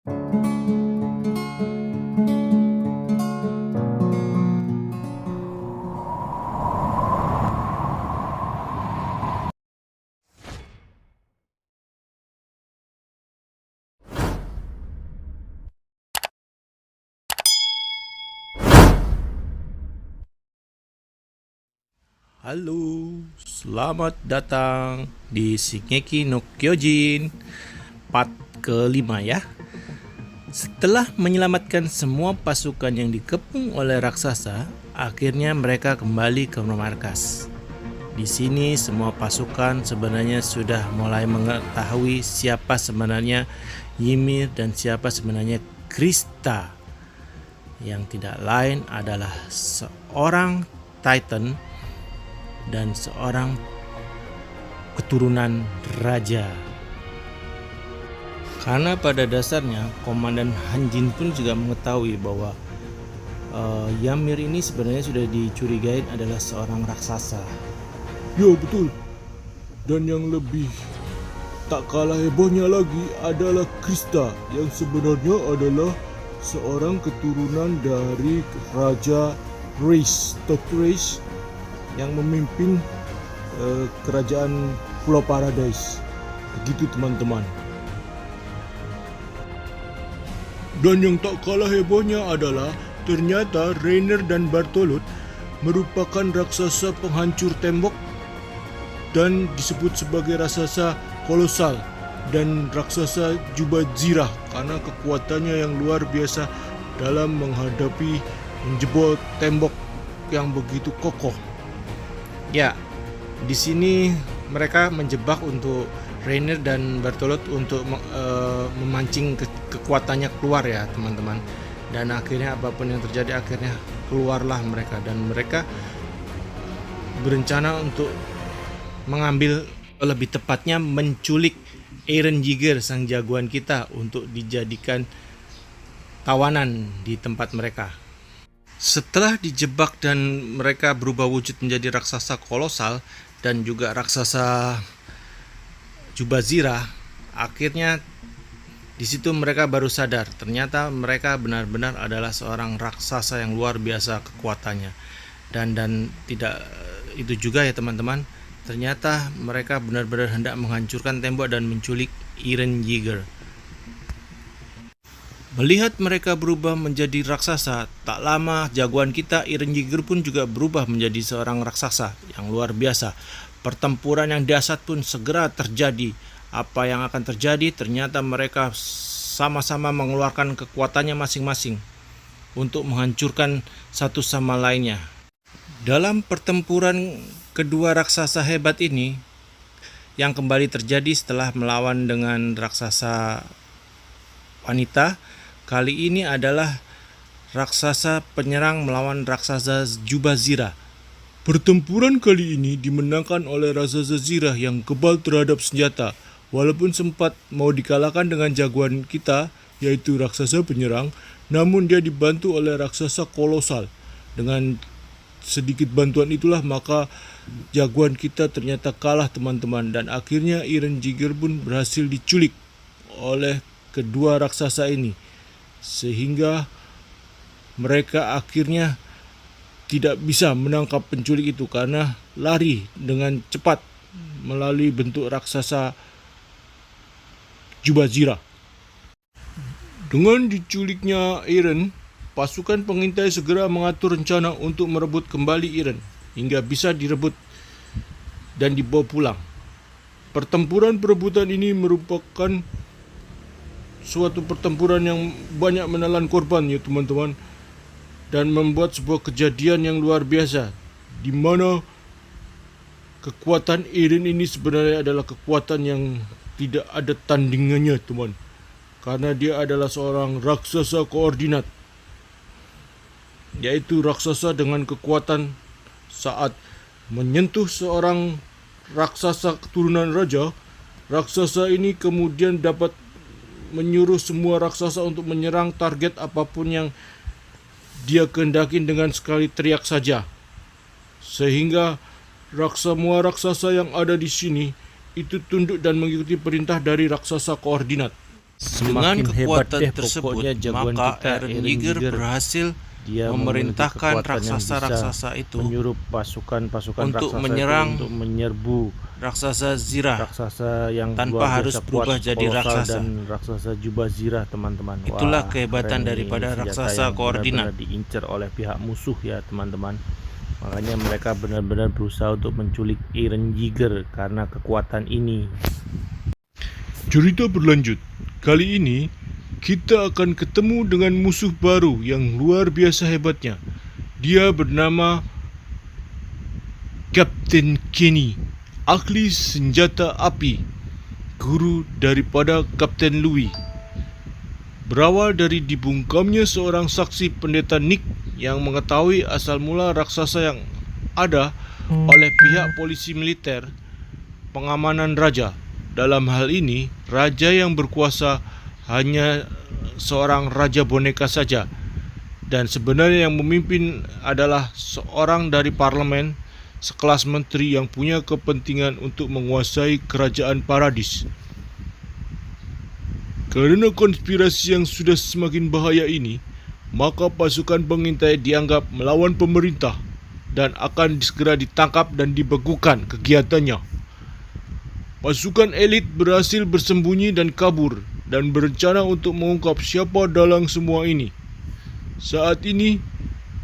Halo, selamat datang di Shingeki no Kyojin part kelima ya. Setelah menyelamatkan semua pasukan yang dikepung oleh raksasa, akhirnya mereka kembali ke markas. Di sini semua pasukan sebenarnya sudah mulai mengetahui siapa sebenarnya Ymir dan siapa sebenarnya Krista, yang tidak lain adalah seorang Titan dan seorang keturunan raja. Karena pada dasarnya Komandan Hanjin pun juga mengetahui bahwa Ymir ini sebenarnya sudah dicurigai adalah seorang raksasa. Ya betul. Dan yang lebih tak kalah hebohnya lagi adalah Krista yang sebenarnya adalah seorang keturunan dari Raja Reis, Dr. Reis yang memimpin kerajaan Pulau Paradise. Begitu teman-teman. Dan yang tak kalah hebohnya adalah ternyata Rainer dan Bartolot merupakan raksasa penghancur tembok dan disebut sebagai raksasa kolosal dan raksasa Jubazirah karena kekuatannya yang luar biasa dalam menghadapi menjebol tembok yang begitu kokoh. Ya, di sini mereka menjebak untuk Rainer dan Bartolot untuk memancing kekuatannya keluar ya teman-teman. Dan akhirnya apapun yang terjadi akhirnya keluarlah mereka dan mereka berencana untuk mengambil, lebih tepatnya menculik Eren Yeager sang jagoan kita untuk dijadikan tawanan di tempat mereka. Setelah dijebak dan mereka berubah wujud menjadi raksasa kolosal dan juga raksasa Jubazirah, akhirnya di situ mereka baru sadar ternyata mereka benar-benar adalah seorang raksasa yang luar biasa kekuatannya. Dan tidak itu juga ya teman-teman, ternyata mereka benar-benar hendak menghancurkan tembok dan menculik Eren Yeager. Melihat mereka berubah menjadi raksasa, tak lama jagoan kita Eren Yeager pun juga berubah menjadi seorang raksasa yang luar biasa. Pertempuran yang dahsyat pun segera terjadi. Apa yang akan terjadi? Ternyata mereka sama-sama mengeluarkan kekuatannya masing-masing untuk menghancurkan satu sama lainnya. Dalam pertempuran kedua raksasa hebat ini yang kembali terjadi setelah melawan dengan raksasa wanita, kali ini adalah raksasa penyerang melawan raksasa Jubazirah. Pertempuran kali ini dimenangkan oleh raksasa Zirah yang kebal terhadap senjata. Walaupun sempat mau dikalahkan dengan jagoan kita, yaitu raksasa penyerang, namun dia dibantu oleh raksasa kolosal. Dengan sedikit bantuan itulah maka jagoan kita ternyata kalah teman-teman, dan akhirnya Eren Yeager pun berhasil diculik oleh kedua raksasa ini, sehingga mereka akhirnya tidak bisa menangkap penculik itu karena lari dengan cepat melalui bentuk raksasa Jubazirah. Dengan diculiknya Eren, pasukan pengintai segera mengatur rencana untuk merebut kembali Eren hingga bisa direbut dan dibawa pulang. Pertempuran perebutan ini merupakan suatu pertempuran yang banyak menelan korban ya teman-teman, dan membuat sebuah kejadian yang luar biasa di mana kekuatan Eren ini sebenarnya adalah kekuatan yang tidak ada tandingannya teman, karena dia adalah seorang raksasa koordinat, yaitu raksasa dengan kekuatan saat menyentuh seorang raksasa keturunan raja. Raksasa ini kemudian dapat menyuruh semua raksasa untuk menyerang target apapun yang dia kehendaki dengan sekali teriak saja, sehingga semua raksasa yang ada di sini itu tunduk dan mengikuti perintah dari raksasa koordinat. Dengan Semakin hebat kekuatan deh tersebut, pokoknya jagoan maka kita Eren Eren Yeager Yeager. berhasil Dia memerintahkan memiliki kekuatan yang bisa raksasa-raksasa itu menyuruh pasukan-pasukan untuk raksasa menyerang itu untuk menyerbu raksasa Zirah raksasa yang tanpa luar harus biasa berubah kuat, jadi kolosal, raksasa. dan raksasa jubah zirah, teman-teman. Itulah Wah, kehebatan keren daripada ini, senjata raksasa yang koordinat. benar-benar diincar oleh pihak musuh ya, teman-teman. Makanya mereka benar-benar berusaha untuk menculik Eren Yeager karena kekuatan ini. Cerita berlanjut. Kali ini kita akan ketemu dengan musuh baru yang luar biasa hebatnya. Dia bernama Kapten Kenny, ahli senjata api, guru daripada Kapten Louis. Berawal dari dibungkamnya seorang saksi pendeta Nick yang mengetahui asal mula raksasa yang ada oleh pihak polisi militer pengamanan raja. Dalam hal ini, raja yang berkuasa hanya seorang raja boneka saja, dan sebenarnya yang memimpin adalah seorang dari parlemen sekelas menteri yang punya kepentingan untuk menguasai kerajaan paradis. Karena konspirasi yang sudah semakin bahaya ini, maka pasukan pengintai dianggap melawan pemerintah dan akan segera ditangkap dan dibekukan kegiatannya. Pasukan elit berhasil bersembunyi dan kabur dan berencana untuk mengungkap siapa dalang semua ini. Saat ini,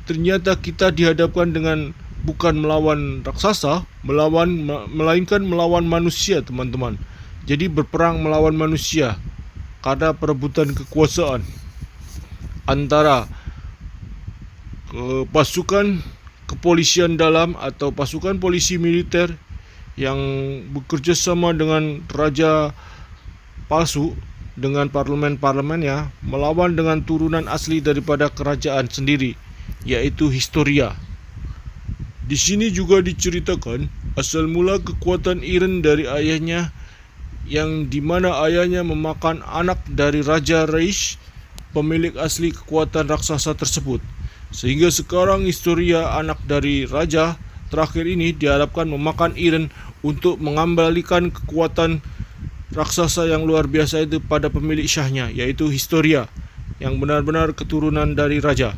ternyata kita dihadapkan dengan bukan melawan raksasa, melainkan melawan manusia, teman-teman. Jadi berperang melawan manusia karena perebutan kekuasaan antara pasukan kepolisian dalam atau pasukan polisi militer yang bekerja sama dengan raja palsu, dengan parlemen-parlemen ya, melawan dengan turunan asli daripada kerajaan sendiri, yaitu Historia. Di sini juga diceritakan asal mula kekuatan Eren dari ayahnya, yang dimana ayahnya memakan anak dari Raja Reish, pemilik asli kekuatan raksasa tersebut. Sehingga sekarang Historia, anak dari raja terakhir ini, diharapkan memakan Eren untuk mengembalikan kekuatan raksasa yang luar biasa itu pada pemilik syahnya, yaitu Historia, yang benar-benar keturunan dari raja.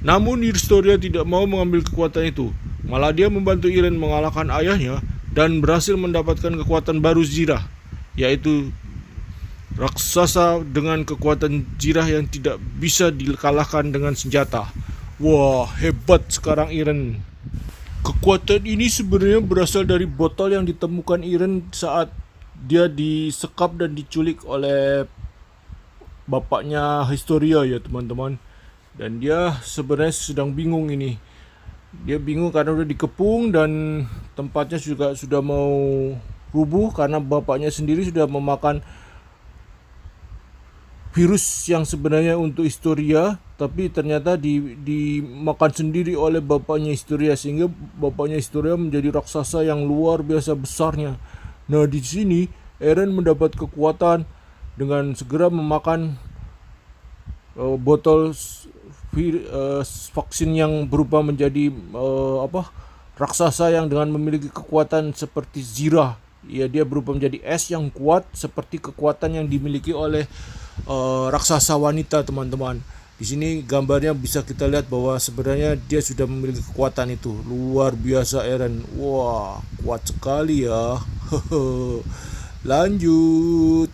Namun Historia tidak mau mengambil kekuatan itu, malah dia membantu Eren mengalahkan ayahnya dan berhasil mendapatkan kekuatan baru Zirah, yaitu raksasa dengan kekuatan Zirah yang tidak bisa dikalahkan dengan senjata. Wah, hebat sekarang Eren. Kekuatan ini sebenarnya berasal dari botol yang ditemukan Eren saat dia disekap dan diculik oleh bapaknya Historia ya, teman-teman. Dan dia sebenarnya sedang bingung ini. Dia bingung karena udah dikepung dan tempatnya juga sudah mau rubuh karena bapaknya sendiri sudah memakan virus yang sebenarnya untuk Historia, tapi ternyata dimakan sendiri oleh bapaknya Historia, sehingga bapaknya Historia menjadi raksasa yang luar biasa besarnya. Nah, di sini Eren mendapat kekuatan dengan segera memakan botol vaksin yang berubah menjadi raksasa yang dengan memiliki kekuatan seperti Zirah. Ya, dia berubah menjadi es yang kuat seperti kekuatan yang dimiliki oleh raksasa wanita, teman-teman. Di sini gambarnya bisa kita lihat bahwa sebenarnya dia sudah memiliki kekuatan itu. Luar biasa Eren. Wah, kuat sekali ya. Lanjut.